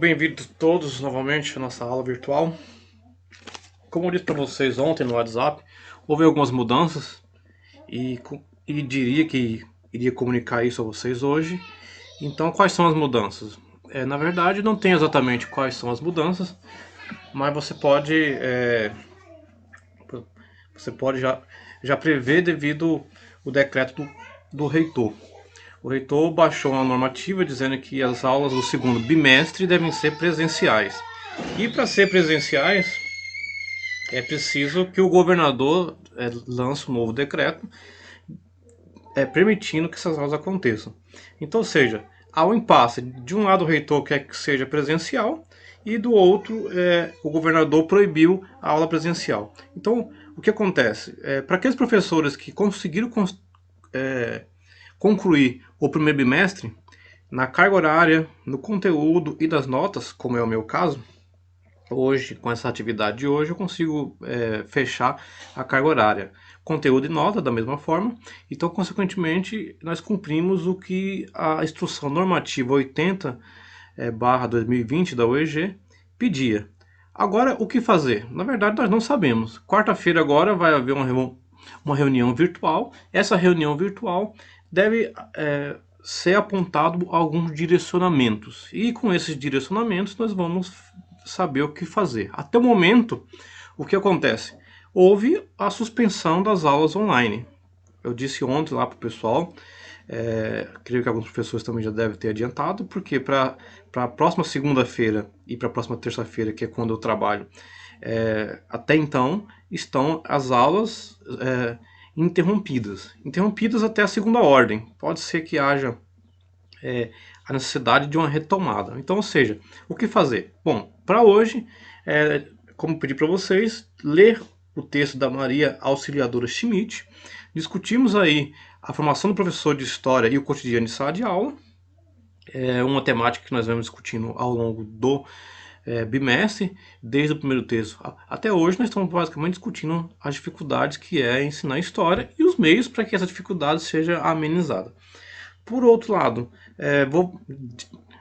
Bem-vindos todos novamente à nossa aula virtual. Como eu disse para vocês ontem no WhatsApp, houve algumas mudanças e diria que iria comunicar isso a vocês hoje. Então, quais são as mudanças? Na verdade, não tem exatamente quais são as mudanças, mas você pode já prever devido o decreto do reitor. O reitor baixou uma normativa dizendo que as aulas do segundo bimestre devem ser presenciais. E para ser presenciais, é preciso que o governador lance um novo decreto permitindo que essas aulas aconteçam. Então, ou seja, há um impasse. De um lado o reitor quer que seja presencial e do outro o governador proibiu a aula presencial. Então, o que acontece? Para aqueles professores que conseguiram concluir o primeiro bimestre, na carga horária, no conteúdo e das notas, como é o meu caso, hoje, com essa atividade de hoje, eu consigo fechar a carga horária. Conteúdo e nota da mesma forma. Então, consequentemente, nós cumprimos o que a Instrução Normativa 80/2020 da UEG pedia. Agora, o que fazer? Na verdade, nós não sabemos. Quarta-feira agora vai haver uma reunião virtual. Essa reunião virtual deve ser apontado alguns direcionamentos. E com esses direcionamentos nós vamos saber o que fazer. Até o momento, o que acontece? Houve a suspensão das aulas online. Eu disse ontem lá para o pessoal, creio que alguns professores também já devem ter adiantado, porque para a próxima segunda-feira e para a próxima terça-feira, que é quando eu trabalho, até então estão as aulas interrompidas até a segunda ordem. Pode ser que haja a necessidade de uma retomada. Então, ou seja, o que fazer? Bom, para hoje, como pedi para vocês, ler o texto da Maria Auxiliadora Schmidt, discutimos aí a formação do professor de História e o cotidiano de sala de aula, uma temática que nós vamos discutindo ao longo do bimestre, desde o primeiro texto até hoje. Nós estamos basicamente discutindo as dificuldades que é ensinar História e os meios para que essa dificuldade seja amenizada. Por outro lado,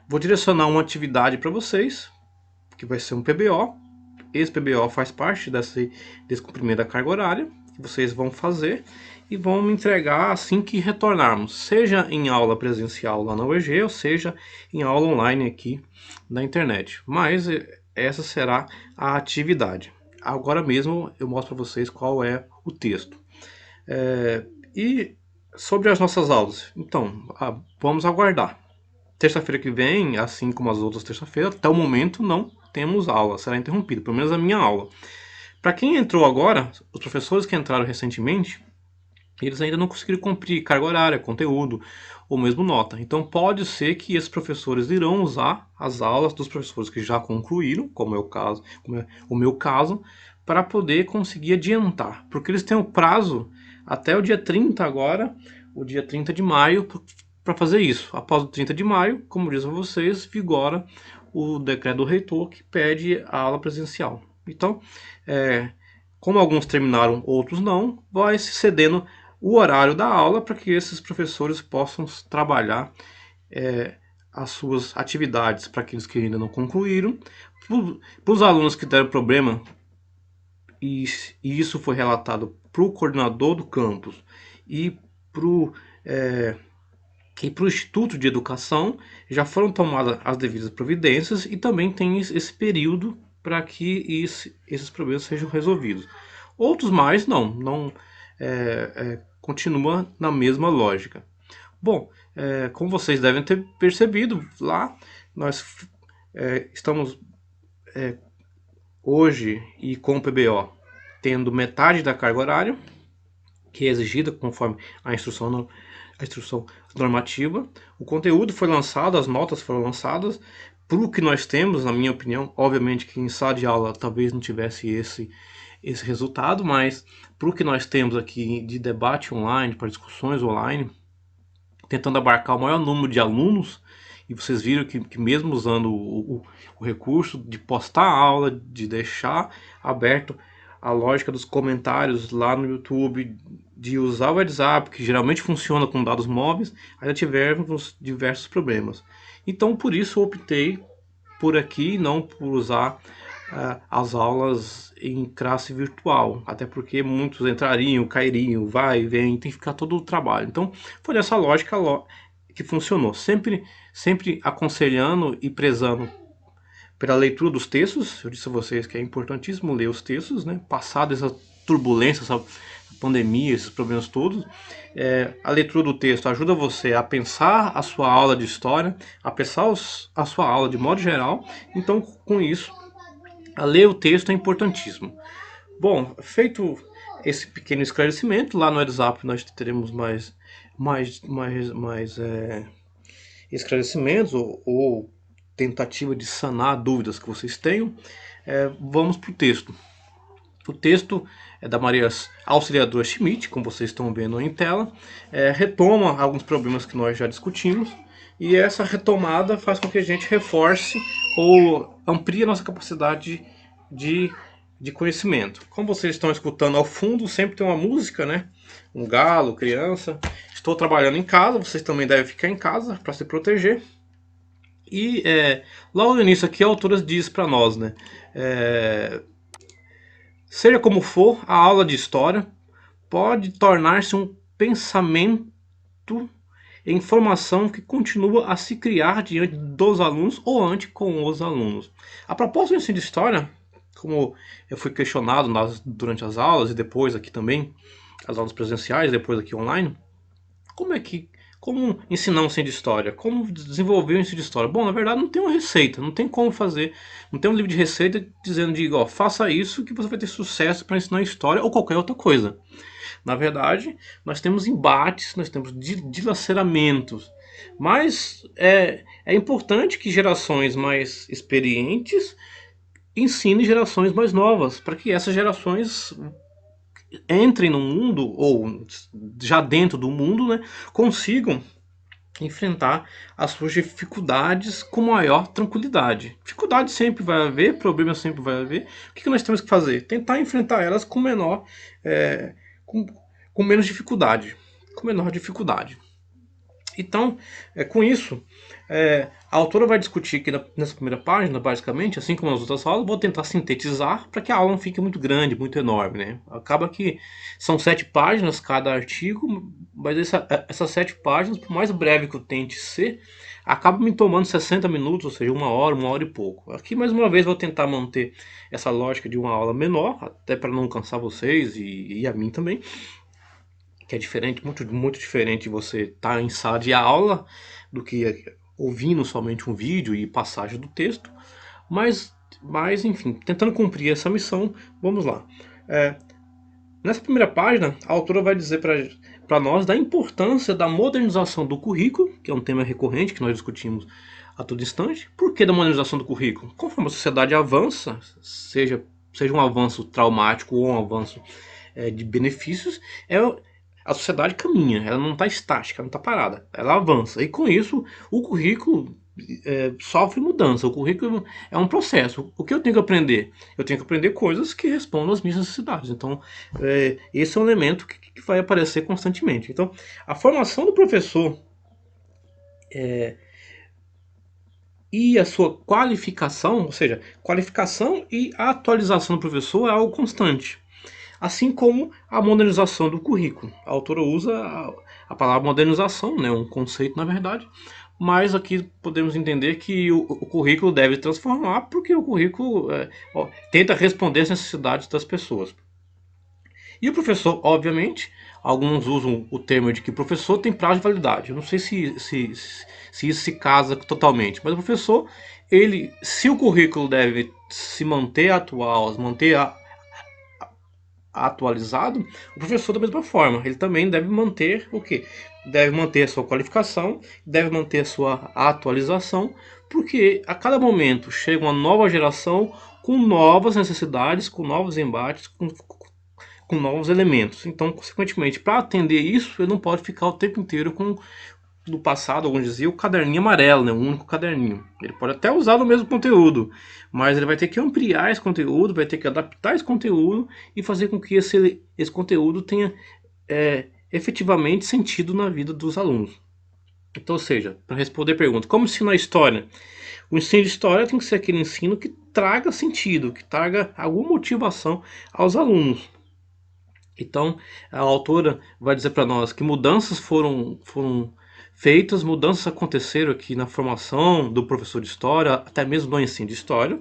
vou direcionar uma atividade para vocês, que vai ser um PBO. Esse PBO faz parte desse cumprimento da carga horária, que vocês vão fazer e vão me entregar assim que retornarmos, seja em aula presencial lá na UEG, ou seja em aula online aqui na internet. Mas essa será a atividade. Agora mesmo eu mostro para vocês qual é o texto. E sobre as nossas aulas, então, vamos aguardar. Terça-feira que vem, assim como as outras terça-feiras, até o momento não temos aula, será interrompida, pelo menos a minha aula. Para quem entrou agora, os professores que entraram recentemente, eles ainda não conseguiram cumprir carga horária, conteúdo ou mesmo nota. Então pode ser que esses professores irão usar as aulas dos professores que já concluíram, como é o meu caso, para poder conseguir adiantar, porque eles têm o prazo até o dia 30 agora, o dia 30 de maio, para fazer isso. Após o 30 de maio, como diz a vocês, vigora o decreto do reitor que pede a aula presencial. Então, como alguns terminaram, outros não, vai se cedendo o horário da aula para que esses professores possam trabalhar as suas atividades, para aqueles que ainda não concluíram. Para os alunos que deram problema, e isso foi relatado para o coordenador do campus e para o Instituto de Educação, já foram tomadas as devidas providências e também tem esse período para que esses problemas sejam resolvidos. Outros mais não continua na mesma lógica. Bom, como vocês devem ter percebido, lá nós estamos hoje e com o PBO tendo metade da carga horária, que é exigida conforme a instrução normativa. O conteúdo foi lançado, as notas foram lançadas. Para o que nós temos, na minha opinião, obviamente que em sala de aula talvez não tivesse esse resultado, mas para o que nós temos aqui de debate online, para discussões online, tentando abarcar o maior número de alunos, e vocês viram que mesmo usando o recurso de postar a aula, de deixar aberto a lógica dos comentários lá no YouTube, de usar o WhatsApp, que geralmente funciona com dados móveis, ainda tivemos diversos problemas. Então, por isso, eu optei por aqui, não por usar as aulas em classe virtual, até porque muitos entrariam, cairiam, vai e vem, tem que ficar todo o trabalho. Então foi essa lógica que funcionou, sempre aconselhando e prezando pela leitura dos textos. Eu disse a vocês que é importantíssimo ler os textos, né? Passado essa turbulência, essa pandemia, esses problemas todos, a leitura do texto ajuda você a pensar a sua aula de história, a pensar a sua aula de modo geral. Então, com isso, a ler o texto é importantíssimo. Bom, feito esse pequeno esclarecimento, lá no WhatsApp nós teremos mais esclarecimentos ou tentativa de sanar dúvidas que vocês tenham. Vamos para o texto. O texto é da Maria Auxiliadora Schmidt, como vocês estão vendo aí em tela, retoma alguns problemas que nós já discutimos, e essa retomada faz com que a gente reforce ou amplie a nossa capacidade de conhecimento. Como vocês estão escutando ao fundo, sempre tem uma música, né? Um galo, criança. Estou trabalhando em casa, vocês também devem ficar em casa para se proteger. E logo no início aqui a autora diz para nós, né? Seja como for, a aula de história pode tornar-se um pensamento em informação que continua a se criar diante dos alunos ou antes com os alunos. A proposta do ensino de história, como eu fui questionado durante as aulas e depois aqui também, as aulas presenciais, depois aqui online, como ensinar um ensino de história? Como desenvolver um ensino de história? Bom, na verdade não tem uma receita, não tem como fazer, não tem um livro de receita dizendo ó, faça isso que você vai ter sucesso para ensinar história ou qualquer outra coisa. Na verdade, nós temos embates, nós temos dilaceramentos, mas é importante que gerações mais experientes ensinem gerações mais novas, para que essas gerações entrem no mundo, ou já dentro do mundo, né, consigam enfrentar as suas dificuldades com maior tranquilidade. Dificuldade sempre vai haver, problema sempre vai haver. O que nós temos que fazer? Tentar enfrentar elas com com menos dificuldade. Com menor dificuldade. Então, com isso, a autora vai discutir aqui nessa primeira página, basicamente, assim como nas outras aulas, vou tentar sintetizar para que a aula não fique muito grande, muito enorme, né? Acaba que são 7 páginas cada artigo, mas essas 7 páginas, por mais breve que eu tente ser, acaba me tomando 60 minutos, ou seja, 1 hora e pouco. Aqui, mais uma vez, vou tentar manter essa lógica de uma aula menor, até para não cansar vocês e a mim também, que é diferente, muito diferente de você estar em sala de aula do que ouvindo somente um vídeo e passagem do texto. Mas enfim, tentando cumprir essa missão, vamos lá. Nessa primeira página, a autora vai dizer para nós da importância da modernização do currículo, que é um tema recorrente que nós discutimos a todo instante. Por que da modernização do currículo? Conforme a sociedade avança, seja um avanço traumático ou um avanço de benefícios, a sociedade caminha, ela não está estática, ela não está parada, ela avança. E com isso, o currículo sofre mudança. O currículo é um processo. O que eu tenho que aprender? Eu tenho que aprender coisas que respondam às minhas necessidades. Então, esse é um elemento que vai aparecer constantemente. Então, a formação do professor e a sua qualificação, ou seja, qualificação e atualização do professor é algo constante. Assim como a modernização do currículo. A autora usa a palavra modernização, né, um conceito na verdade, mas aqui podemos entender que o currículo deve transformar, porque o currículo tenta responder às necessidades das pessoas. E o professor, obviamente, alguns usam o termo de que o professor tem prazo de validade. Eu não sei se isso se casa totalmente, mas o professor, se o currículo deve se manter atual, atualizado, o professor da mesma forma, ele também deve manter o quê? Deve manter a sua qualificação, deve manter a sua atualização, porque a cada momento chega uma nova geração com novas necessidades, com novos embates, com novos elementos. Então, consequentemente, para atender isso, ele não pode ficar o tempo inteiro com, no passado, alguns diziam, o caderninho amarelo, né? Um único caderninho. Ele pode até usar o mesmo conteúdo, mas ele vai ter que ampliar esse conteúdo, vai ter que adaptar esse conteúdo e fazer com que esse conteúdo tenha efetivamente sentido na vida dos alunos. Então, ou seja, para responder a pergunta, como ensinar história? O ensino de história tem que ser aquele ensino que traga sentido, que traga alguma motivação aos alunos. Então, a autora vai dizer para nós que mudanças foram feitas, mudanças aconteceram aqui na formação do professor de história, até mesmo no ensino de história,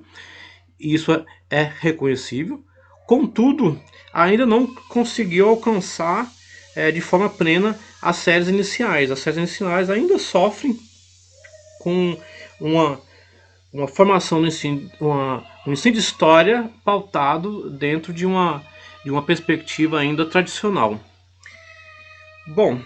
e isso é reconhecível. Contudo, ainda não conseguiu alcançar de forma plena as séries iniciais. As séries iniciais ainda sofrem com uma, uma formação no ensino, um ensino de história pautado dentro de uma perspectiva ainda tradicional. Bom,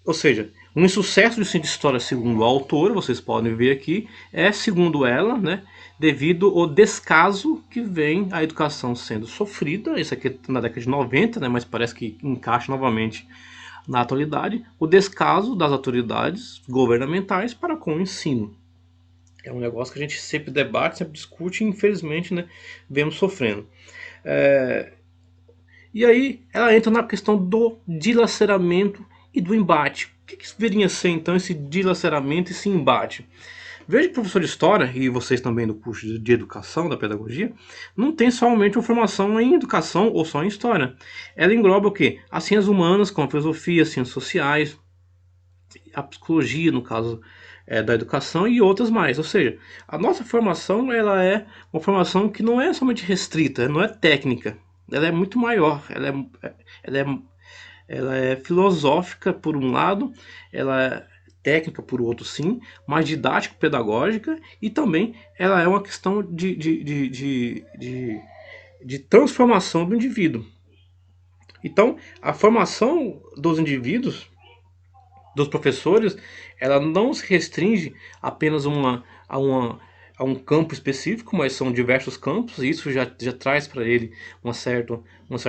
ou seja, um insucesso do ensino de história, segundo a autora, vocês podem ver aqui, é, segundo ela, né, devido ao descaso que vem a educação sendo sofrida, isso aqui é na década de 90, né, mas parece que encaixa novamente na atualidade, o descaso das autoridades governamentais para com o ensino. É um negócio que a gente sempre debate, sempre discute e infelizmente, né, vemos sofrendo. E aí ela entra na questão do dilaceramento e do embate. O que deveria ser então esse dilaceramento e esse embate? Veja que o professor de história, e vocês também do curso de educação, da pedagogia, não tem somente uma formação em educação ou só em história. Ela engloba o quê? As ciências humanas, como a filosofia, as ciências sociais, a psicologia, no caso da educação, e outras mais. Ou seja, a nossa formação ela é uma formação que não é somente restrita, não é técnica. Ela é muito maior, ela é, ela é filosófica por um lado, ela é técnica por outro sim, mas didático-pedagógica, e também ela é uma questão de transformação do indivíduo. Então, a formação dos indivíduos, dos professores, ela não se restringe apenas a um campo específico, mas são diversos campos, e isso já traz para ele uma certa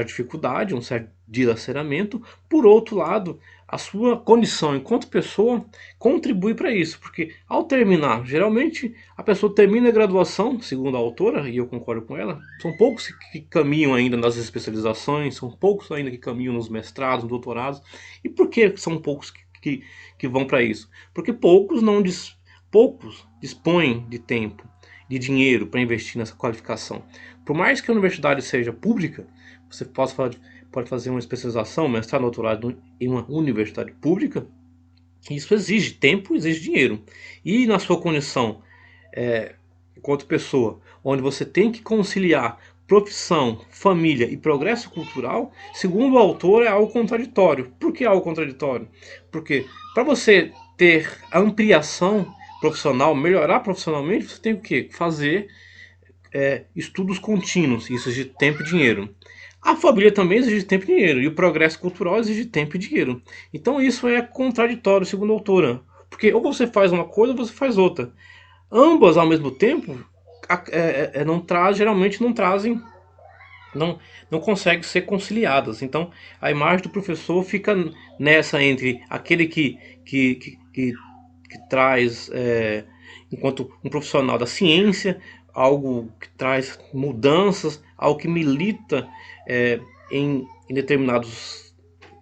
dificuldade, um certo dilaceramento. Por outro lado, a sua condição enquanto pessoa contribui para isso, porque ao terminar, geralmente a pessoa termina a graduação, segundo a autora, e eu concordo com ela, são poucos que caminham ainda nas especializações, são poucos ainda que caminham nos mestrados, nos doutorados. E por que são poucos que vão para isso? Porque poucos dispõem de tempo, de dinheiro para investir nessa qualificação. Por mais que a universidade seja pública, você pode fazer uma especialização, mestrado, doutorado em uma universidade pública. Isso exige tempo, exige dinheiro. E na sua condição, enquanto pessoa, onde você tem que conciliar profissão, família e progresso cultural, segundo o autor, é algo contraditório. Por que algo contraditório? Porque para você ter ampliação profissional, melhorar profissionalmente, você tem o quê? Fazer estudos contínuos. Isso exige tempo e dinheiro. A família também exige tempo e dinheiro, e o progresso cultural exige tempo e dinheiro. Então isso é contraditório, segundo a autora. Porque ou você faz uma coisa ou você faz outra. Ambas ao mesmo tempo geralmente não trazem, não conseguem ser conciliadas. Então a imagem do professor fica nessa entre aquele que traz, enquanto um profissional da ciência, algo que traz mudanças, algo que milita em determinados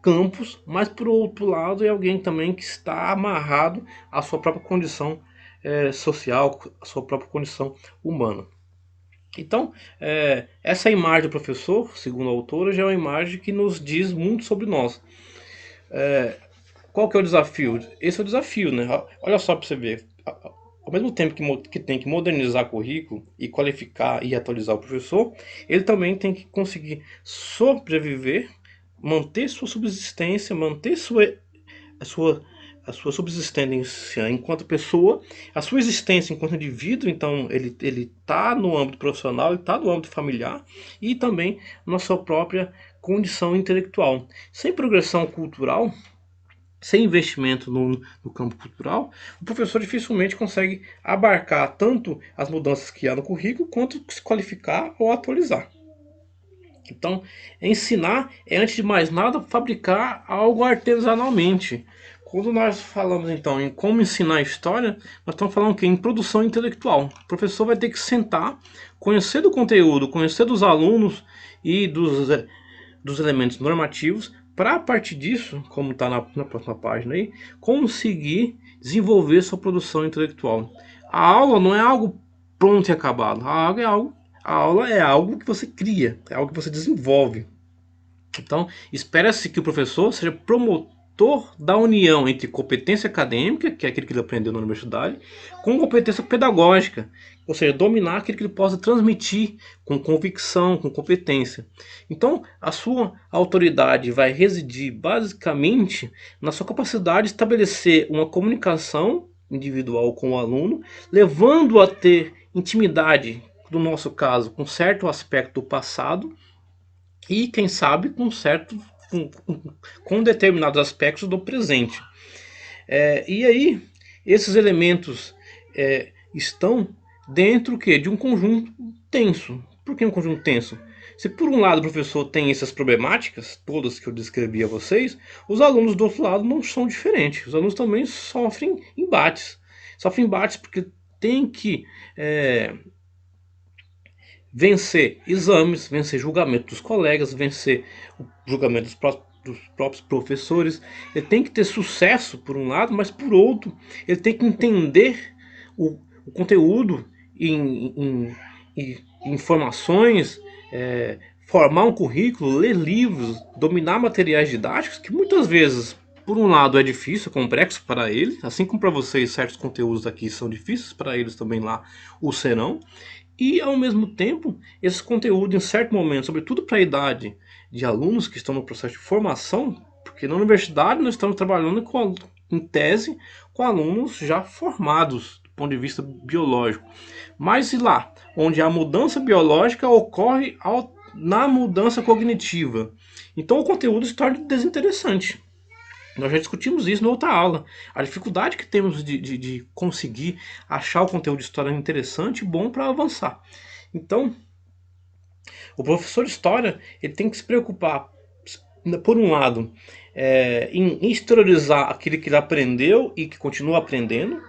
campos, mas por outro lado é alguém também que está amarrado à sua própria condição social, à sua própria condição humana. Então, essa imagem do professor, segundo a autora, já é uma imagem que nos diz muito sobre nós. Qual que é o desafio? Esse é o desafio, né? Olha só para você ver. Ao mesmo tempo que tem que modernizar currículo e qualificar e atualizar o professor, ele também tem que conseguir sobreviver, manter sua subsistência, manter a sua subsistência enquanto pessoa, a sua existência enquanto indivíduo. Então ele está no âmbito profissional, ele está no âmbito familiar e também na sua própria condição intelectual. Sem progressão cultural, sem investimento no campo cultural, o professor dificilmente consegue abarcar tanto as mudanças que há no currículo, quanto se qualificar ou atualizar. Então, ensinar é, antes de mais nada, fabricar algo artesanalmente. Quando nós falamos então em como ensinar história, nós estamos falando em produção intelectual. O professor vai ter que sentar, conhecer do conteúdo, conhecer dos alunos e dos elementos normativos, para a partir disso, como está na próxima página aí, conseguir desenvolver sua produção intelectual. A aula não é algo pronto e acabado. A aula é algo que você cria, é algo que você desenvolve. Então, espera-se que o professor seja promotor da união entre competência acadêmica, que é aquilo que ele aprendeu na universidade, com competência pedagógica, ou seja, dominar aquilo que ele possa transmitir com convicção, com competência. Então, a sua autoridade vai residir basicamente na sua capacidade de estabelecer uma comunicação individual com o aluno, levando a ter intimidade, no nosso caso, com certo aspecto do passado e quem sabe com certo com determinados aspectos do presente. E aí esses elementos estão dentro que de um conjunto tenso. Por que um conjunto tenso? Se por um lado o professor tem essas problemáticas, todas que eu descrevi a vocês, os alunos do outro lado não são diferentes. Os alunos também sofrem embates. Sofrem embates porque tem que vencer exames, vencer julgamento dos colegas, vencer o julgamento dos próprios professores. Ele tem que ter sucesso por um lado, mas por outro ele tem que entender o conteúdo em informações, formar um currículo, ler livros, dominar materiais didáticos, que muitas vezes, por um lado, é difícil, é complexo para ele, assim como para vocês certos conteúdos aqui são difíceis, para eles também lá o serão. E, ao mesmo tempo, esse conteúdo, em certo momento, sobretudo para a idade de alunos que estão no processo de formação, porque na universidade nós estamos trabalhando em tese com alunos já formados do ponto de vista biológico. Mas e lá, onde a mudança biológica ocorre na mudança cognitiva. Então o conteúdo se torna desinteressante. Nós já discutimos isso na outra aula. A dificuldade que temos de conseguir achar o conteúdo de história interessante e bom para avançar. Então, o professor de história ele tem que se preocupar, por um lado, em exteriorizar aquilo que ele aprendeu e que continua aprendendo,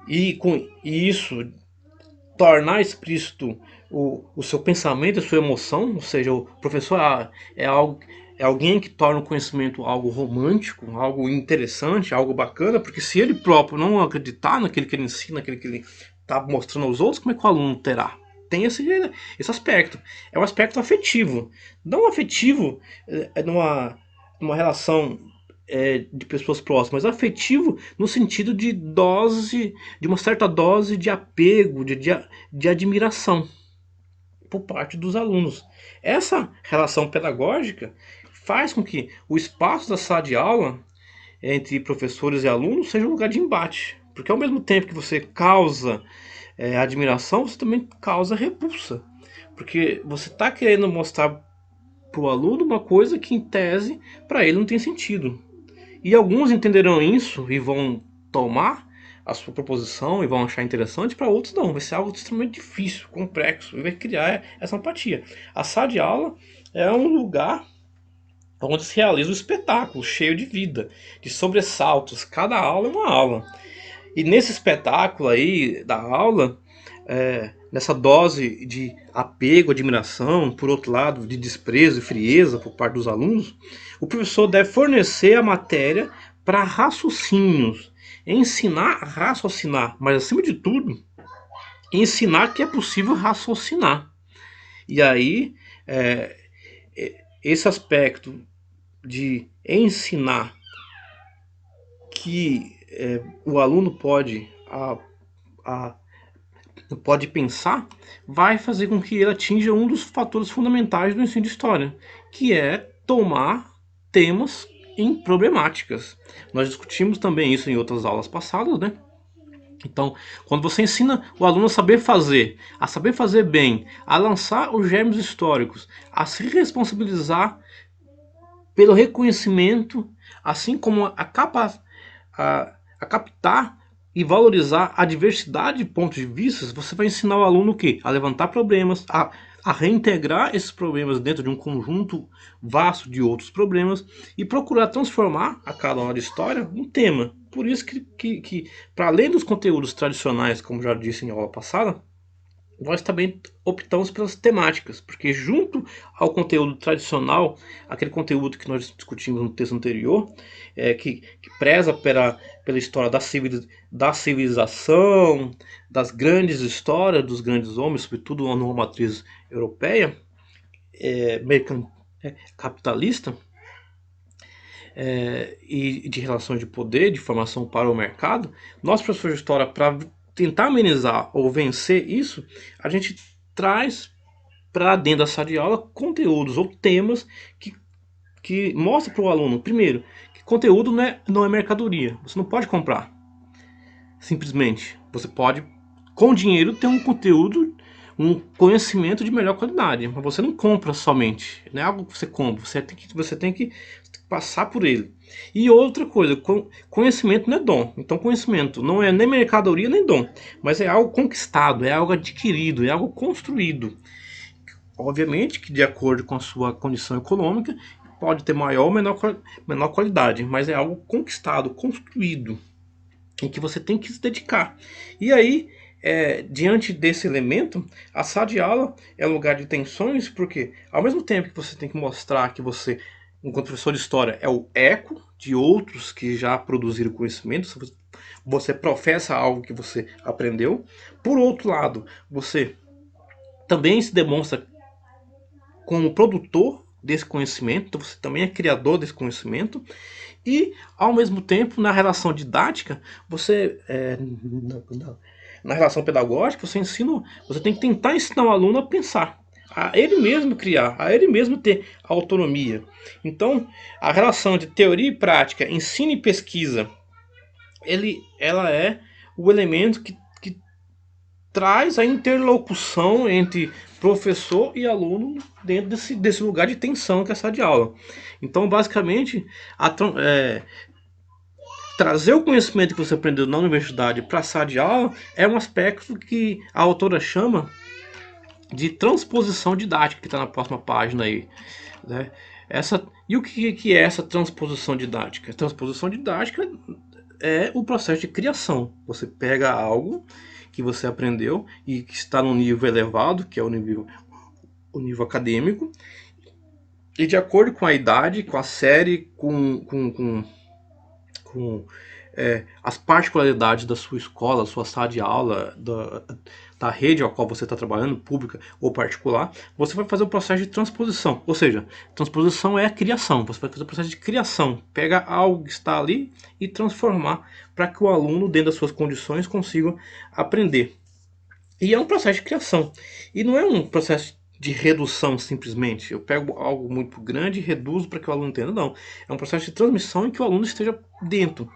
e com isso tornar explícito o seu pensamento, a sua emoção, ou seja, o professor é alguém que torna o conhecimento algo romântico, algo interessante, algo bacana, porque se ele próprio não acreditar naquilo que ele ensina, naquilo que ele está mostrando aos outros, como é que o aluno terá? Tem esse aspecto. É um aspecto afetivo. Não afetivo numa relação de pessoas próximas, afetivo no sentido de de uma certa dose de apego, de admiração por parte dos alunos. Essa relação pedagógica faz com que o espaço da sala de aula entre professores e alunos seja um lugar de embate, porque ao mesmo tempo que você causa admiração, você também causa repulsa, porque você está querendo mostrar para o aluno uma coisa que em tese para ele não tem sentido. E alguns entenderão isso e vão tomar a sua proposição e vão achar interessante, para outros não. Vai ser algo extremamente difícil, complexo, e vai criar essa empatia. A sala de aula é um lugar onde se realiza o espetáculo, cheio de vida, de sobressaltos. Cada aula é uma aula. E nesse espetáculo aí da aula, nessa dose de apego, admiração, por outro lado, de desprezo e frieza por parte dos alunos, o professor deve fornecer a matéria para raciocínios, ensinar a raciocinar, mas acima de tudo, ensinar que é possível raciocinar. E aí, esse aspecto de ensinar que o aluno pode pensar, vai fazer com que ele atinja um dos fatores fundamentais do ensino de história, que é tomar temas em problemáticas. Nós discutimos também isso em outras aulas passadas, né? Então, quando você ensina o aluno a saber fazer bem, a lançar os germes históricos, a se responsabilizar pelo reconhecimento, assim como a captar e valorizar a diversidade de pontos de vista, você vai ensinar o aluno o quê? A levantar problemas, a reintegrar esses problemas dentro de um conjunto vasto de outros problemas e procurar transformar a cada aula de história um tema. Por isso que para além dos conteúdos tradicionais, como já disse em aula passada, nós também optamos pelas temáticas, porque junto ao conteúdo tradicional, aquele conteúdo que nós discutimos no texto anterior, que preza pela história da civilização, das grandes histórias dos grandes homens, sobretudo numa matriz europeia, capitalista, e de relações de poder, de formação para o mercado, nós, professores de história, para tentar amenizar ou vencer isso, a gente traz para dentro da sala de aula conteúdos ou temas que mostram para o aluno, primeiro, que conteúdo não é mercadoria, você não pode comprar simplesmente. Você pode, com dinheiro, ter um conteúdo, um conhecimento de melhor qualidade, mas você não compra somente, não é algo que você compra, você tem que passar por ele. E outra coisa, conhecimento não é dom. Então conhecimento não é nem mercadoria nem dom, mas é algo conquistado, é algo adquirido, é algo construído. Obviamente que de acordo com a sua condição econômica, pode ter maior ou menor qualidade, mas é algo conquistado, construído, em que você tem que se dedicar. E aí, diante desse elemento, a sala de aula é um lugar de tensões, porque ao mesmo tempo que você tem que mostrar que você, enquanto professor de história, é o eco de outros que já produziram conhecimento, você professa algo que você aprendeu. Por outro lado, você também se demonstra como produtor desse conhecimento, então você também é criador desse conhecimento. E, ao mesmo tempo, na relação didática, na relação pedagógica, você tem que tentar ensinar o aluno a pensar, a ele mesmo criar, a ele mesmo ter autonomia. Então, a relação de teoria e prática, ensino e pesquisa, ela é o elemento que traz a interlocução entre professor e aluno dentro desse lugar de tensão que é a sala de aula. Então, basicamente, trazer o conhecimento que você aprendeu na universidade para a sala de aula é um aspecto que a autora chama de transposição didática, que está na próxima página aí, né? E o que é essa transposição didática? A transposição didática é o processo de criação. Você pega algo que você aprendeu e que está num nível elevado, que é o nível acadêmico, e de acordo com a idade, com a série, com as particularidades da sua escola, sua sala de aula, da rede a qual você está trabalhando, pública ou particular, você vai fazer o processo de transposição. Ou seja, transposição é a criação. Você vai fazer o processo de criação. Pega algo que está ali e transformar para que o aluno, dentro das suas condições, consiga aprender. E é um processo de criação. E não é um processo de redução simplesmente. Eu pego algo muito grande e reduzo para que o aluno entenda. Não. É um processo de transmissão em que o aluno esteja dentro.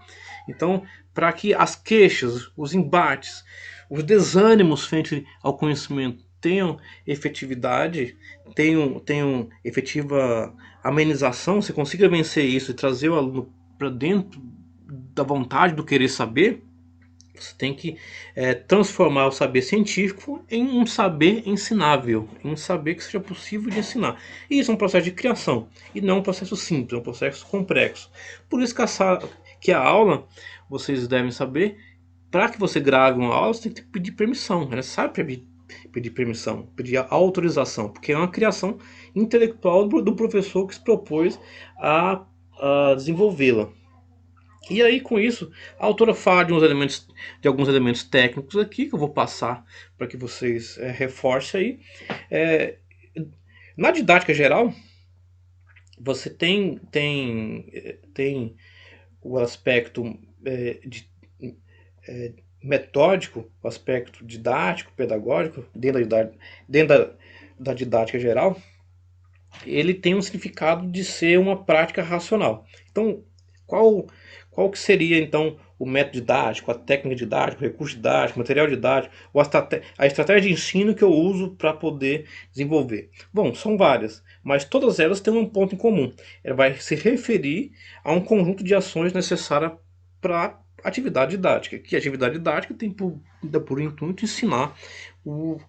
Então, para que as queixas, os embates, os desânimos frente ao conhecimento tenham efetividade, tenham efetiva amenização, você consiga vencer isso e trazer o aluno para dentro da vontade do querer saber, você tem que transformar o saber científico em um saber ensinável, em um saber que seja possível de ensinar. E isso é um processo de criação, e não um processo simples, é um processo complexo. Por isso que a aula, vocês devem saber, para que você grave uma aula, você tem que pedir permissão. É necessário pedir permissão, pedir autorização, porque é uma criação intelectual do professor que se propôs a desenvolvê-la. E aí, com isso, a autora fala de alguns elementos técnicos aqui, que eu vou passar para que vocês reforcem aí. É, Na didática geral, você tem o aspecto metódico, o aspecto didático, pedagógico, dentro da didática geral. Ele tem um significado de ser uma prática racional. Então, qual que seria então o método didático, a técnica didática, o recurso didático, o material didático, ou a estratégia de ensino que eu uso para poder desenvolver? Bom, são várias, mas todas elas têm um ponto em comum. Ela vai se referir a um conjunto de ações necessárias para atividade didática. Que a atividade didática tem por intuito ensinar o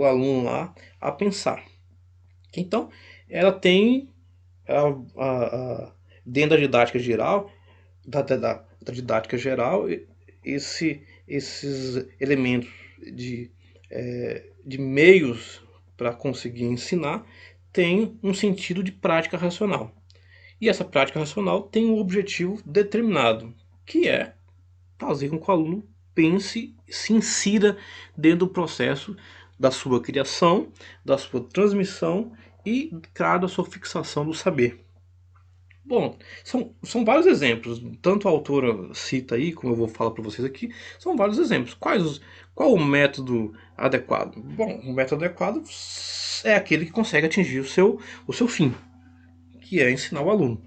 aluno lá a pensar. Então, ela tem dentro da didática geral, da didática geral, esses elementos de meios para conseguir ensinar tem um sentido de prática racional. E essa prática racional tem um objetivo determinado, que é fazer com que o aluno pense, se insira dentro do processo da sua criação, da sua transmissão e, claro, da sua fixação do saber. Bom, são vários exemplos, tanto a autora cita aí, como eu vou falar para vocês aqui, são vários exemplos. Qual o método adequado? Bom, o método adequado é aquele que consegue atingir o seu fim, que é ensinar o aluno.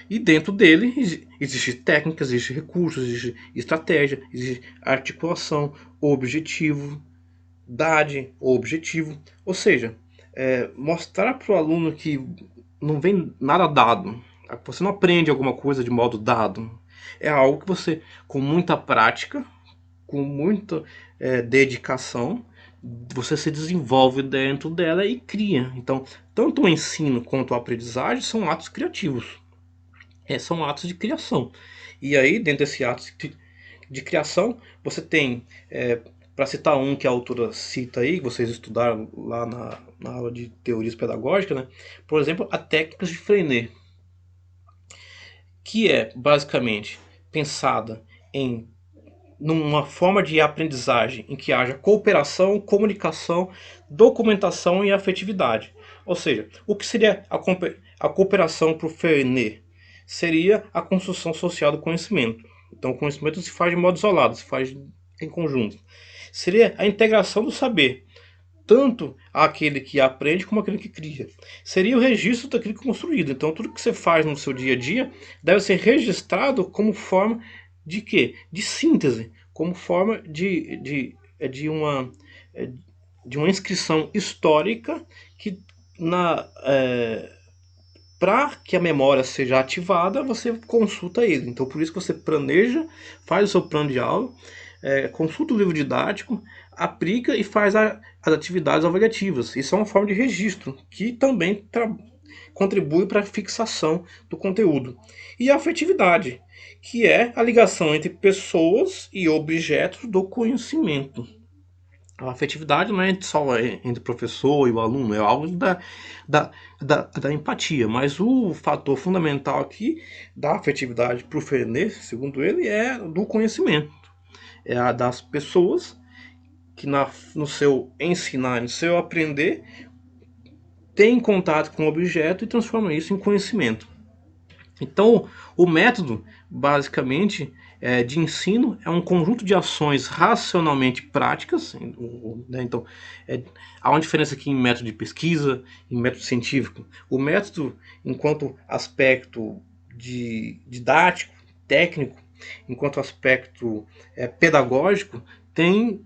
E dentro dele existe técnicas, existe recursos, existe estratégia, existe articulação, objetivo, objetivo. Ou seja, mostrar para o aluno que não vem nada dado. Você não aprende alguma coisa de modo dado. É algo que você, com muita prática, com muita dedicação, você se desenvolve dentro dela e cria. Então, tanto o ensino quanto a aprendizagem são atos criativos. São atos de criação. E aí, dentro desse ato de criação, você tem, para citar um que a autora cita aí, que vocês estudaram lá na aula de teorias pedagógicas, né? Por exemplo, a técnica de Freinet, que é basicamente pensada numa forma de aprendizagem em que haja cooperação, comunicação, documentação e afetividade. Ou seja, o que seria a cooperação para o Freinet? Seria a construção social do conhecimento. Então, o conhecimento se faz de modo isolado, se faz em conjunto. Seria a integração do saber, tanto aquele que aprende como aquele que cria. Seria o registro daquilo que é construído. Então, tudo que você faz no seu dia a dia deve ser registrado como forma de quê? De síntese, como forma de uma inscrição histórica que para que a memória seja ativada, você consulta ele. Então, por isso que você planeja, faz o seu plano de aula, consulta o livro didático, aplica e faz as atividades avaliativas. Isso é uma forma de registro, que também contribui para a fixação do conteúdo. E a afetividade, que é a ligação entre pessoas e objetos do conhecimento. A afetividade não é só entre o professor e o aluno, é algo da empatia. Mas o fator fundamental aqui da afetividade para o Freinet, segundo ele, é do conhecimento. É a das pessoas que no seu ensinar, no seu aprender, tem contato com o objeto e transforma isso em conhecimento. Então, o método, basicamente, de ensino é um conjunto de ações racionalmente práticas, né? Então, há uma diferença aqui em método de pesquisa e método científico. O método, enquanto aspecto didático, técnico, enquanto aspecto pedagógico, tem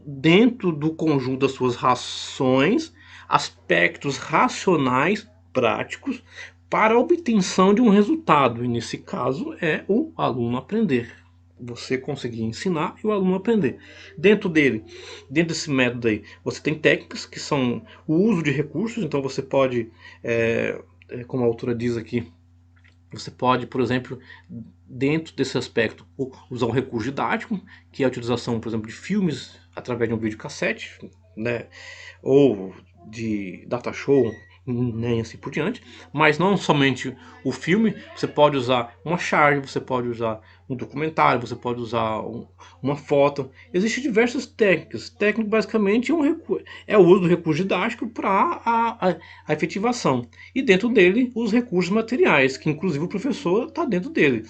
dentro do conjunto das suas rações aspectos racionais práticos para a obtenção de um resultado, e nesse caso é o aluno aprender. Você conseguir ensinar e o aluno aprender. Dentro desse método aí, você tem técnicas que são o uso de recursos, então você pode, como a autora diz aqui, você pode, por exemplo, dentro desse aspecto, usar um recurso didático, que é a utilização, por exemplo, de filmes através de um videocassete, né, ou de data show, nem assim por diante, mas não somente o filme, você pode usar uma charge, você pode usar um documentário, você pode usar uma foto. Existem diversas técnicas. Técnica basicamente é o uso do recurso didático para a efetivação. E dentro dele, os recursos materiais, que inclusive o professor está dentro dele.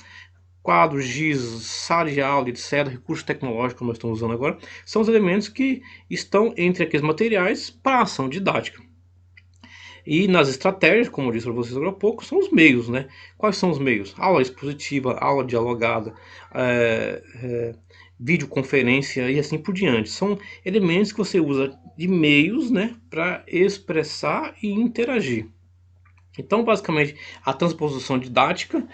Quadros, giz, sala de aula, etc., recursos tecnológicos que nós estamos usando agora, são os elementos que estão entre aqueles materiais para a ação didática. E nas estratégias, como eu disse para vocês agora há pouco, são os meios, né? Quais são os meios? Aula expositiva, aula dialogada, videoconferência e assim por diante. São elementos que você usa de meios, né, para expressar e interagir. Então, basicamente, a transposição didática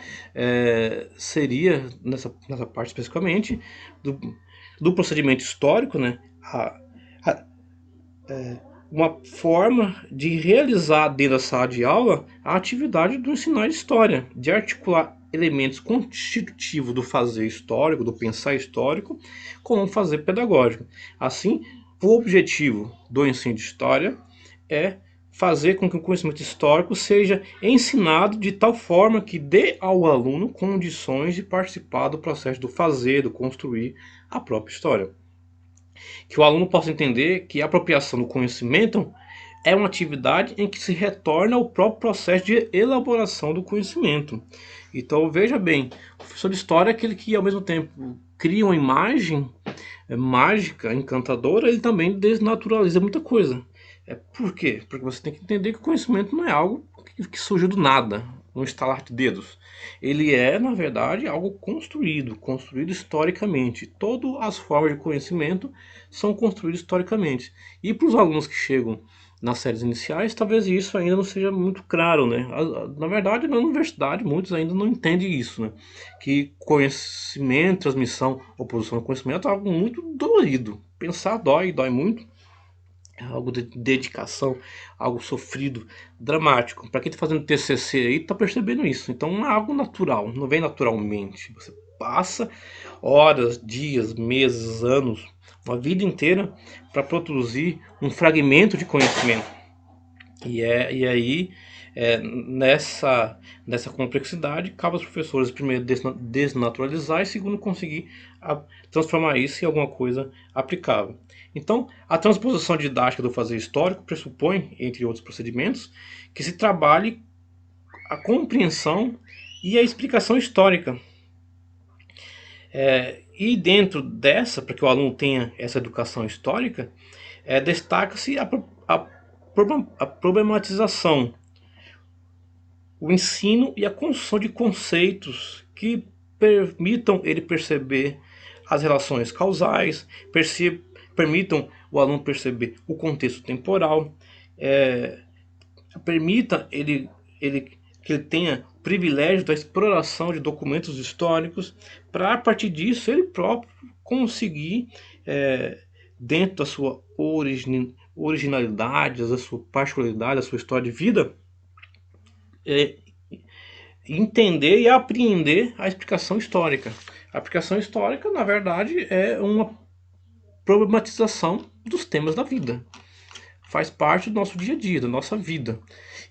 seria, nessa parte especificamente, do procedimento histórico, né, uma forma de realizar dentro da sala de aula a atividade do ensinar história, de articular elementos constitutivos do fazer histórico, do pensar histórico, com o fazer pedagógico. Assim, O objetivo do ensino de história é fazer com que o conhecimento histórico seja ensinado de tal forma que dê ao aluno condições de participar do processo do fazer, do construir a própria história. Que o aluno possa entender que a apropriação do conhecimento é uma atividade em que se retorna ao próprio processo de elaboração do conhecimento. Então veja bem, o professor de história é aquele que ao mesmo tempo cria uma imagem mágica, encantadora, ele também desnaturaliza muita coisa. Por quê? Porque você tem que entender que o conhecimento não é algo que surgiu do nada, um estalar de dedos. Ele é, na verdade, algo construído historicamente. Todas as formas de conhecimento são construídas historicamente. E para os alunos que chegam nas séries iniciais, talvez isso ainda não seja muito claro, né? Na verdade, na universidade, muitos ainda não entendem isso, né? Que conhecimento, transmissão, oposição ao conhecimento é algo muito dolorido. Pensar dói muito. É algo de dedicação, algo sofrido, dramático. Para quem está fazendo TCC aí, está percebendo isso. Então não é algo natural, não vem naturalmente. Você passa horas, dias, meses, anos, uma vida inteira para produzir um fragmento de conhecimento. E aí, nessa complexidade, cabe aos professores, primeiro, desnaturalizar e, segundo, conseguir transformar isso em alguma coisa aplicável. Então, a transposição didática do fazer histórico pressupõe, entre outros procedimentos, que se trabalhe a compreensão e a explicação histórica. E dentro dessa, para que o aluno tenha essa educação histórica, destaca-se a problematização, o ensino e a construção de conceitos que permitam ele perceber as relações causais, permitam o aluno perceber o contexto temporal, permita que ele tenha o privilégio da exploração de documentos históricos, para a partir disso ele próprio conseguir, dentro da sua originalidade, da sua particularidade, da sua história de vida, entender e apreender a explicação histórica. A explicação histórica, na verdade, é uma problematização dos temas da vida. Faz parte do nosso dia a dia, da nossa vida.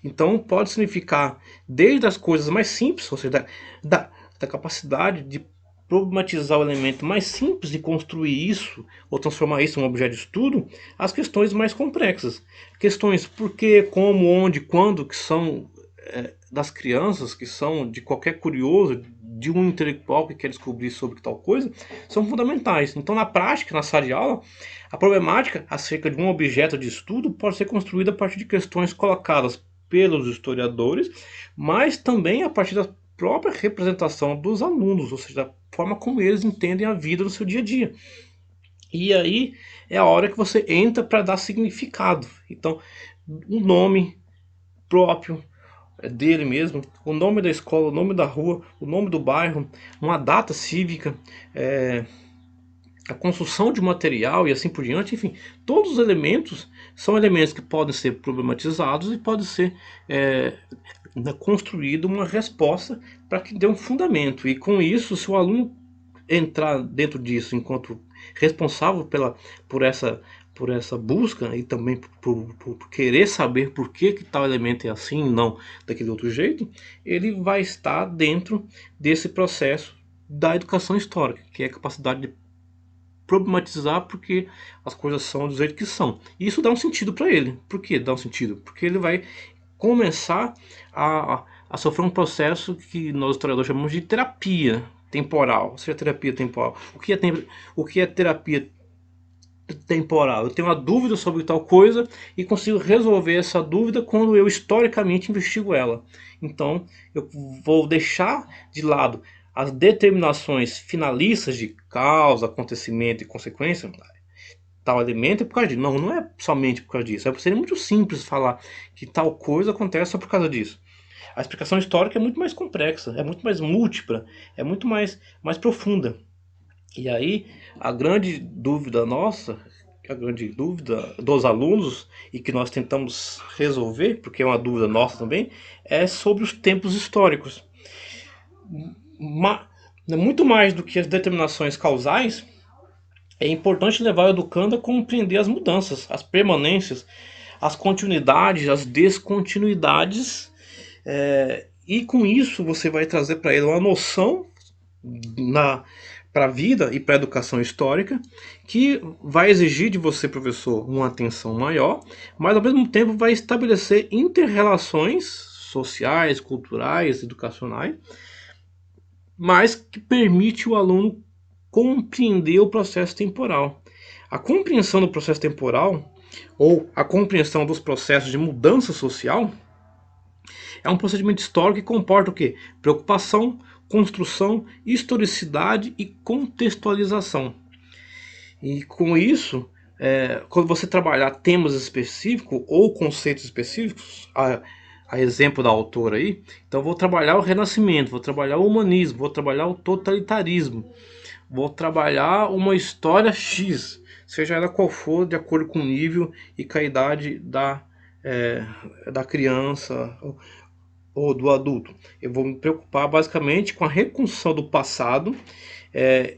Então pode significar desde as coisas mais simples, ou seja, da capacidade de problematizar o elemento mais simples e construir isso, ou transformar isso em um objeto de estudo, as questões mais complexas. Questões por que, como, onde, quando, que são das crianças, que são de qualquer curioso, de um intelectual que quer descobrir sobre tal coisa, são fundamentais. Então, na prática, na sala de aula, a problemática acerca de um objeto de estudo pode ser construída a partir de questões colocadas pelos historiadores, mas também a partir da própria representação dos alunos, ou seja, da forma como eles entendem a vida no seu dia a dia. E aí é a hora que você entra para dar significado. Então, um nome próprio dele mesmo, o nome da escola, o nome da rua, o nome do bairro, uma data cívica, a construção de material e assim por diante, enfim, todos os elementos são elementos que podem ser problematizados e pode ser construída uma resposta para que dê um fundamento. E com isso, se o aluno entrar dentro disso enquanto responsável por essa busca e também por querer saber por que tal elemento é assim e não daquele outro jeito, ele vai estar dentro desse processo da educação histórica, que é a capacidade de problematizar porque as coisas são do jeito que são. E isso dá um sentido para ele. Por que dá um sentido? Porque ele vai começar a sofrer um processo que nós historiadores chamamos de terapia temporal. Ou seja, terapia temporal. O que é terapia temporal? Eu tenho uma dúvida sobre tal coisa e consigo resolver essa dúvida quando eu historicamente investigo ela. Então, eu vou deixar de lado as determinações finalistas de causa, acontecimento e consequência. Tal elemento é por causa disso. Não, não é somente por causa disso. Seria muito simples falar que tal coisa acontece só por causa disso. A explicação histórica é muito mais complexa, é muito mais múltipla, é muito mais profunda. E aí, a grande dúvida nossa, a grande dúvida dos alunos, e que nós tentamos resolver, porque é uma dúvida nossa também, é sobre os tempos históricos. Muito mais do que as determinações causais, É importante levar o educando a compreender as mudanças, as permanências, as continuidades, as descontinuidades, e com isso você vai trazer para ele uma noção na para a vida e para a educação histórica, que vai exigir de você, professor, uma atenção maior, mas ao mesmo tempo vai estabelecer interrelações sociais, culturais, educacionais, mas que permite o aluno compreender o processo temporal. A compreensão do processo temporal ou a compreensão dos processos de mudança social é um procedimento histórico que comporta o quê? Preocupação, construção, historicidade e contextualização. E com isso, quando você trabalhar temas específicos ou conceitos específicos, a exemplo da autora aí, então vou trabalhar o Renascimento, vou trabalhar o humanismo, vou trabalhar o totalitarismo, vou trabalhar uma história X, seja ela qual for, de acordo com o nível e com a idade da criança ou do adulto. Eu vou me preocupar basicamente com a reconstrução do passado, é,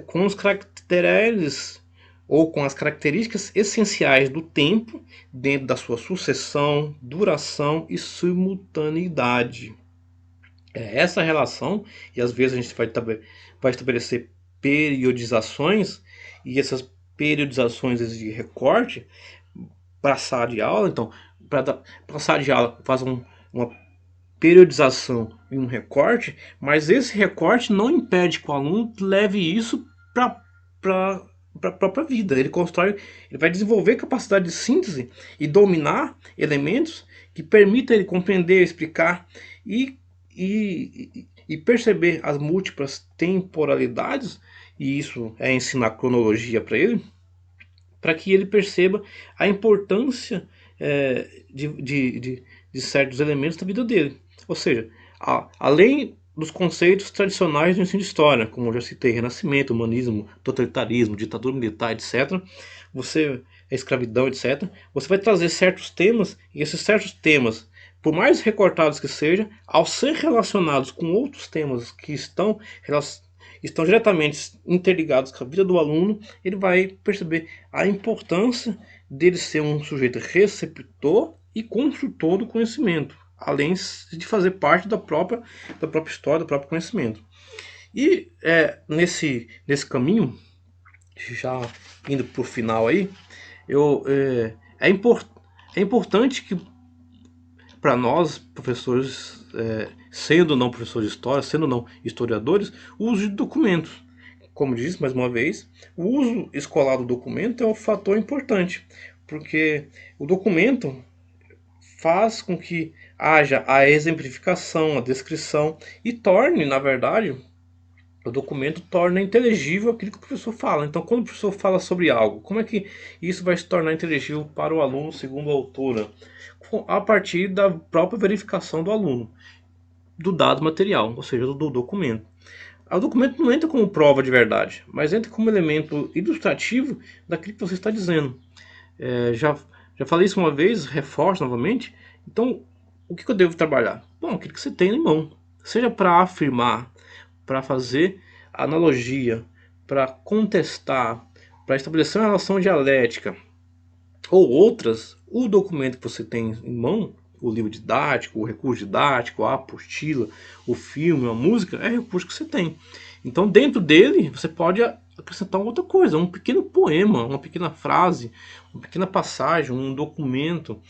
com os caracteres ou com as características essenciais do tempo dentro da sua sucessão, duração e simultaneidade. É essa relação, e às vezes a gente vai estabelecer periodizações, e essas periodizações de recorte para a sala de aula. Então, para a sala de aula faz uma periodização e um recorte, mas esse recorte não impede que o aluno leve isso para a própria vida. Ele vai desenvolver capacidade de síntese e dominar elementos que permitam ele compreender, explicar e, e perceber as múltiplas temporalidades, e isso é ensinar cronologia para ele, para que ele perceba a importância de certos elementos da vida dele. Ou seja, além dos conceitos tradicionais do ensino de história, como eu já citei, renascimento, humanismo, totalitarismo, ditadura militar, etc., a escravidão, etc., você vai trazer certos temas, e esses certos temas, por mais recortados que sejam, ao ser relacionados com outros temas que estão diretamente interligados com a vida do aluno, ele vai perceber a importância dele ser um sujeito receptor e construtor do conhecimento, além de fazer parte da própria história, do próprio conhecimento. E nesse caminho, já indo para o final aí, eu, é, é, import, é importante que para nós, professores, sendo não professores de história, sendo não historiadores, o uso de documentos. Como disse mais uma vez, o uso escolar do documento é um fator importante, porque o documento faz com que haja a exemplificação, a descrição e torne, na verdade, o documento torna inteligível aquilo que o professor fala. Então, quando o professor fala sobre algo, como é que isso vai se tornar inteligível para o aluno, segundo a autora? A partir da própria verificação do aluno, do dado material, ou seja, do documento. O documento não entra como prova de verdade, mas entra como elemento ilustrativo daquilo que você está dizendo. Já falei isso uma vez, reforço novamente. Então, o que eu devo trabalhar? Bom, aquilo que você tem em mão. Seja para afirmar, para fazer analogia, para contestar, para estabelecer uma relação dialética ou outras, o documento que você tem em mão, o livro didático, o recurso didático, a apostila, o filme, a música, é recurso que você tem. Então, dentro dele, você pode acrescentar outra coisa, um pequeno poema, uma pequena frase, uma pequena passagem, um documento,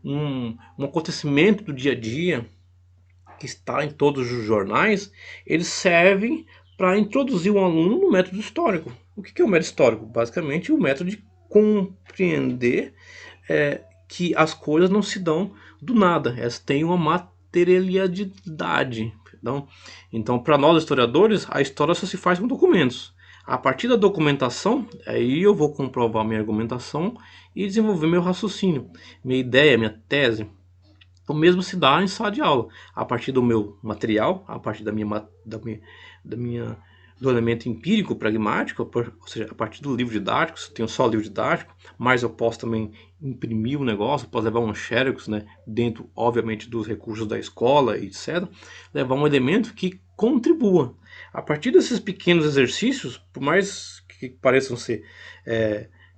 um acontecimento do dia a dia que está em todos os jornais. Eles servem para introduzir um aluno no método histórico. O que é o método histórico? Basicamente, o método de compreender que as coisas não se dão do nada, elas têm uma materialidade. Então, para nós historiadores, a história só se faz com documentos. A partir da documentação, aí eu vou comprovar minha argumentação e desenvolver meu raciocínio, minha ideia, minha tese. O mesmo se dá em sala de aula, a partir do meu material, a partir da minha do elemento empírico pragmático, ou seja, a partir do livro didático. Se eu tenho só o livro didático, mas eu posso também imprimir um negócio, posso levar um xerox, né, dentro, obviamente, dos recursos da escola, etc. Levar um elemento que contribua. A partir desses pequenos exercícios, por mais que pareçam ser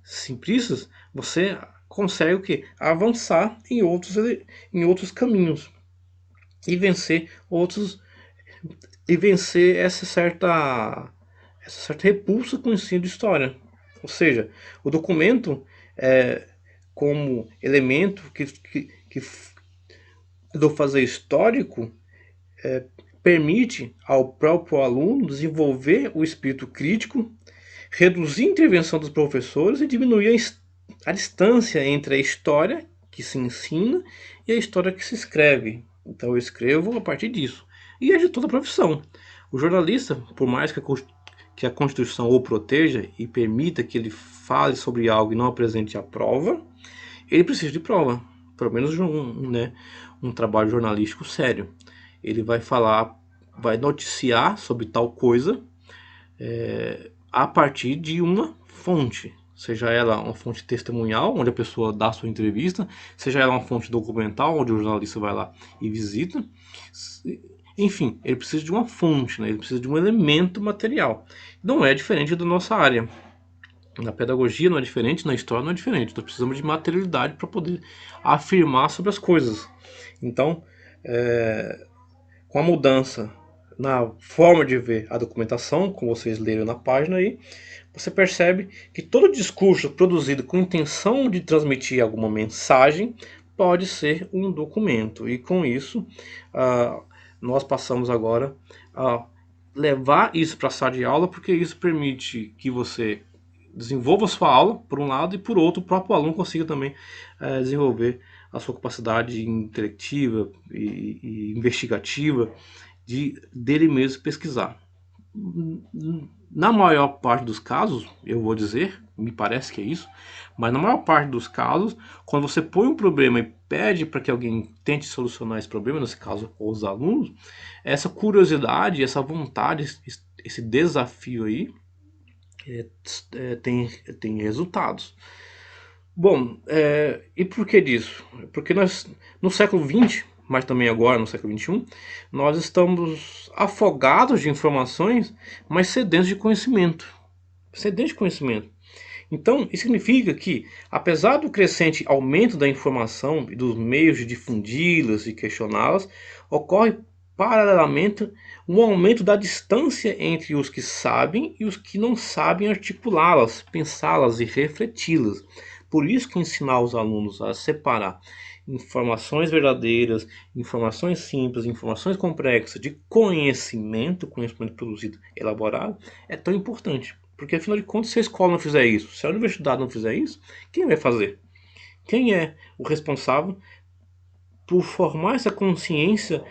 simplistas, você consegue o quê? Avançar em outros caminhos e vencer outros e vencer essa certa repulsa com o ensino de história. Ou seja, o documento como elemento que do fazer histórico permite ao próprio aluno desenvolver o espírito crítico, reduzir a intervenção dos professores e diminuir a distância entre a história que se ensina e a história que se escreve. Então eu escrevo a partir disso. E é de toda a profissão. O jornalista, por mais que a Constituição o proteja e permita que ele fale sobre algo e não apresente a prova, ele precisa de prova. Pelo menos um trabalho jornalístico sério. Ele vai falar, vai noticiar sobre tal coisa a partir de uma fonte. Seja ela uma fonte testemunhal, onde a pessoa dá sua entrevista, seja ela uma fonte documental, onde o jornalista vai lá e visita. Enfim, ele precisa de uma fonte, né? Ele precisa de um elemento material. Não é diferente da nossa área. Na pedagogia não é diferente, na história não é diferente. Nós precisamos de materialidade para poder afirmar sobre as coisas. Então, com a mudança na forma de ver a documentação, como vocês leram na página aí, você percebe que todo discurso produzido com intenção de transmitir alguma mensagem pode ser um documento. E com isso, nós passamos agora a levar isso para a sala de aula, porque isso permite que você desenvolva a sua aula, por um lado, e por outro, o próprio aluno consiga também desenvolver a sua capacidade intelectiva e investigativa dele mesmo pesquisar. Na maior parte dos casos, eu vou dizer, me parece que é isso, mas na maior parte dos casos, quando você põe um problema e pede para que alguém tente solucionar esse problema, nesse caso os alunos, essa curiosidade, essa vontade, esse desafio aí tem resultados. Bom, e por que disso? Porque nós, no século XX, mas também agora no século XXI, nós estamos afogados de informações, mas sedentos de conhecimento. Sedentos de conhecimento. Então, isso significa que, apesar do crescente aumento da informação e dos meios de difundi-las e questioná-las, ocorre paralelamente um aumento da distância entre os que sabem e os que não sabem articulá-las, pensá-las e refleti-las. Por isso que ensinar os alunos a separar informações verdadeiras, informações simples, informações complexas de conhecimento produzido, elaborado, é tão importante. Porque afinal de contas, se a escola não fizer isso, se a universidade não fizer isso, quem vai fazer? Quem é o responsável por formar essa consciência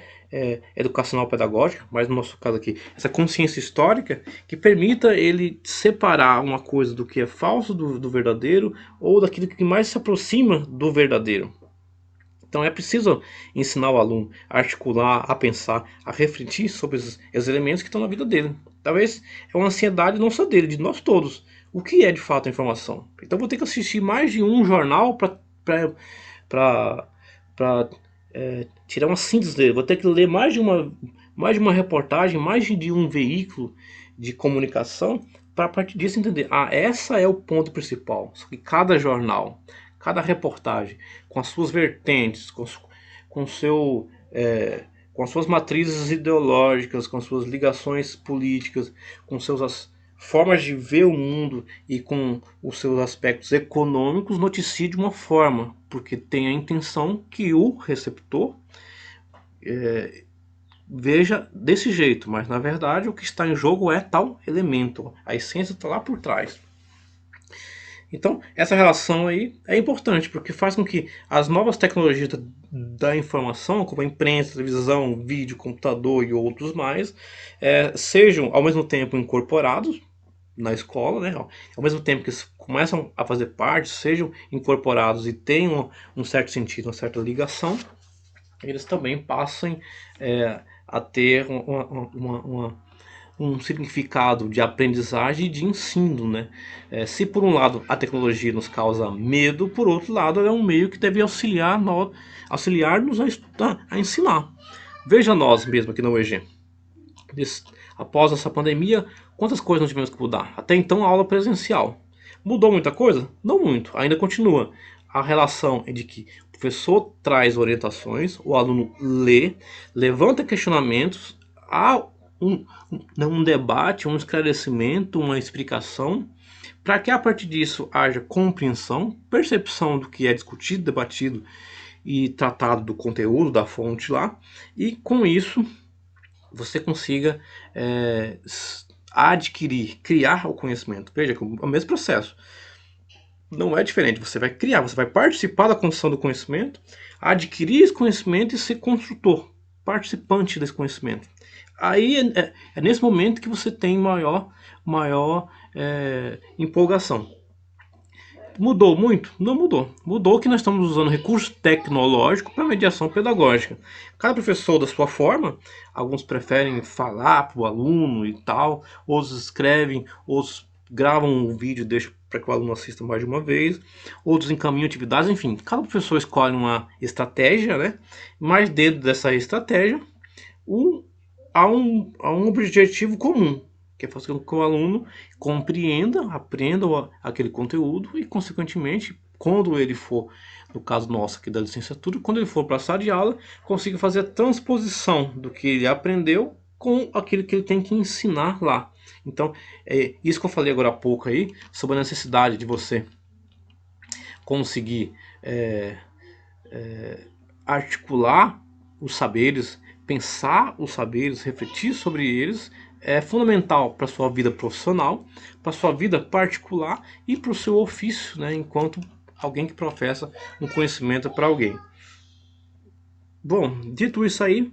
educacional pedagógica, mas no nosso caso aqui, essa consciência histórica que permita ele separar uma coisa do que é falso do verdadeiro ou daquilo que mais se aproxima do verdadeiro. Então é preciso ensinar o aluno a articular, a pensar, a refletir sobre os elementos que estão na vida dele. Talvez é uma ansiedade não só dele, de nós todos. O que é de fato a informação? Então vou ter que assistir mais de um jornal para tirar uma síntese dele. Vou ter que ler mais de uma reportagem, mais de um veículo de comunicação para a partir disso entender. Essa é o ponto principal. Que cada jornal, cada reportagem, com as suas vertentes, com as suas matrizes ideológicas, com suas ligações políticas, com suas formas de ver o mundo e com os seus aspectos econômicos, noticie de uma forma, porque tem a intenção que o receptor veja desse jeito, mas na verdade o que está em jogo é tal elemento, a essência está lá por trás. Então, essa relação aí é importante, porque faz com que as novas tecnologias da informação, como a imprensa, televisão, vídeo, computador e outros mais, sejam ao mesmo tempo incorporados na escola, né? Ao mesmo tempo que começam a fazer parte, sejam incorporados e tenham um certo sentido, uma certa ligação, eles também passem a ter um significado de aprendizagem e de ensino, né? Se por um lado a tecnologia nos causa medo, por outro lado é um meio que deve auxiliar-nos a estudar, a ensinar. Veja nós mesmo aqui na UEG. após essa pandemia, quantas coisas nós tivemos que mudar? Até então, a aula presencial. Mudou muita coisa? Não muito, ainda continua. A relação é de que o professor traz orientações, o aluno lê, levanta questionamentos, há um debate, um esclarecimento, uma explicação, para que a partir disso haja compreensão, percepção do que é discutido, debatido e tratado do conteúdo, da fonte lá, e com isso você consiga adquirir, criar o conhecimento. Veja que é o mesmo processo. Não é diferente, você vai criar, você vai participar da construção do conhecimento, adquirir esse conhecimento e ser construtor, participante desse conhecimento. Aí é nesse momento que você tem maior empolgação. Mudou muito? Não mudou. Mudou que nós estamos usando recurso tecnológico para mediação pedagógica. Cada professor da sua forma, alguns preferem falar para o aluno e tal, outros escrevem, outros gravam um vídeo e deixam para que o aluno assista mais de uma vez, outros encaminham atividades, enfim, cada professor escolhe uma estratégia, né? Mas dentro dessa estratégia, há um objetivo comum, que é fazer com que o aluno compreenda, aprenda aquele conteúdo e, consequentemente, quando ele for, no caso nosso aqui da licenciatura, quando ele for para a sala de aula, consiga fazer a transposição do que ele aprendeu com aquilo que ele tem que ensinar lá. Então, isso que eu falei agora há pouco aí, sobre a necessidade de você conseguir articular os saberes, pensar os saberes, refletir sobre eles, é fundamental para a sua vida profissional, para a sua vida particular e para o seu ofício, né, enquanto alguém que professa um conhecimento para alguém. Bom, dito isso aí,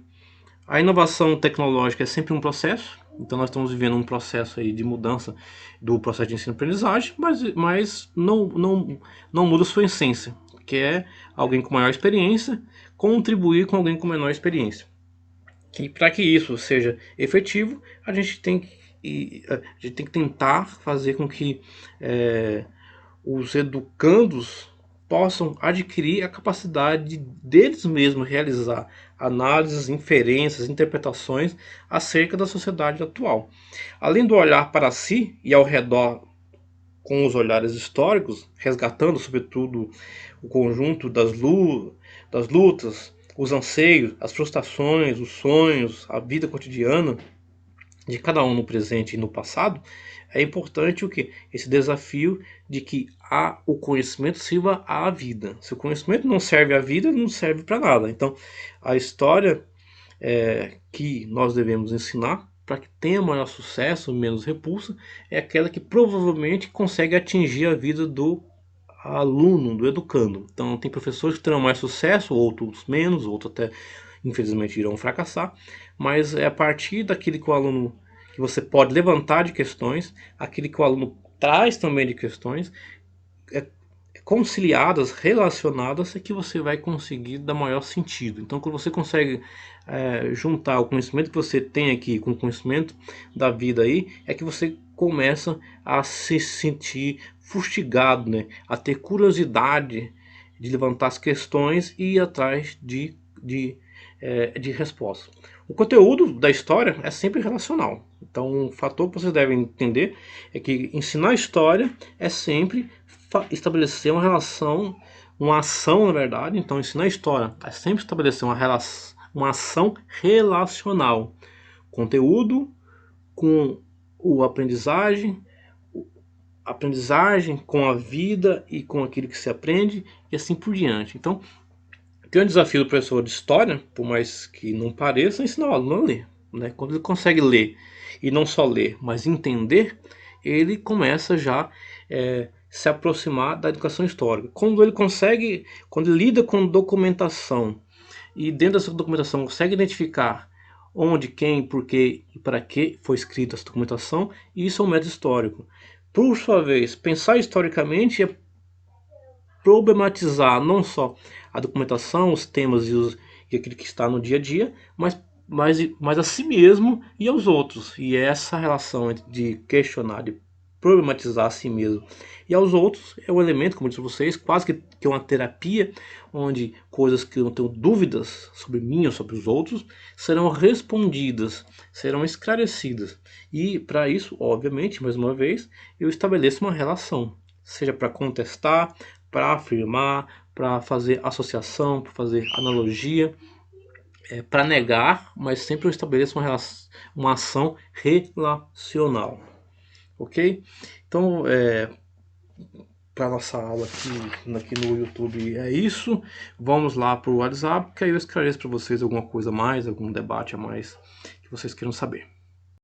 a inovação tecnológica é sempre um processo, então nós estamos vivendo um processo aí de mudança do processo de ensino-aprendizagem, mas não muda sua essência, que é alguém com maior experiência contribuir com alguém com menor experiência. E para que isso seja efetivo, a gente tem que tentar fazer com que os educandos possam adquirir a capacidade deles mesmos realizar análises, inferências, interpretações acerca da sociedade atual. Além do olhar para si e ao redor com os olhares históricos, resgatando sobretudo o conjunto das lutas, os anseios, as frustrações, os sonhos, a vida cotidiana de cada um no presente e no passado, é importante o que? Esse desafio de que o conhecimento sirva à vida. Se o conhecimento não serve à vida, não serve para nada. Então, a história que nós devemos ensinar para que tenha maior sucesso, menos repulsa, é aquela que provavelmente consegue atingir a vida do aluno, do educando. Então, tem professores que terão mais sucesso, outros menos, outros até infelizmente irão fracassar, mas é a partir daquilo que o aluno, que você pode levantar de questões, aquilo que o aluno traz também de questões, conciliadas, relacionadas, é que você vai conseguir dar maior sentido. Então, quando você consegue juntar o conhecimento que você tem aqui com o conhecimento da vida aí, é que você começa a se sentir fustigado, né? A ter curiosidade de levantar as questões e ir atrás de respostas. O conteúdo da história é sempre relacional. Então, um fator que vocês devem entender é que ensinar história é sempre estabelecer uma relação, uma ação, na verdade. Então, ensinar história é sempre estabelecer uma ação relacional. Conteúdo com aprendizagem com a vida e com aquilo que se aprende e assim por diante. Então, o grande desafio do professor de história, por mais que não pareça, é ensinar o aluno a ler, né? Quando ele consegue ler, e não só ler, mas entender, ele começa já se aproximar da educação histórica. Quando ele lida com documentação, e dentro dessa documentação consegue identificar onde, quem, por quê e para que foi escrita essa documentação, e isso é um método histórico. Por sua vez, pensar historicamente é problematizar não só a documentação, os temas e aquilo que está no dia a dia, mas a si mesmo e aos outros. E essa relação de questionar, de problematizar a si mesmo e aos outros. É um elemento, como eu disse a vocês, quase que uma terapia, onde coisas que eu não tenho dúvidas sobre mim ou sobre os outros serão respondidas, serão esclarecidas. E para isso, obviamente, mais uma vez, eu estabeleço uma relação, seja para contestar, para afirmar, para fazer associação, para fazer analogia, para negar, mas sempre eu estabeleço uma ação relacional, ok? Então, para nossa aula aqui no YouTube é isso. Vamos lá para o WhatsApp, que aí eu esclareço para vocês alguma coisa a mais, algum debate a mais que vocês queiram saber.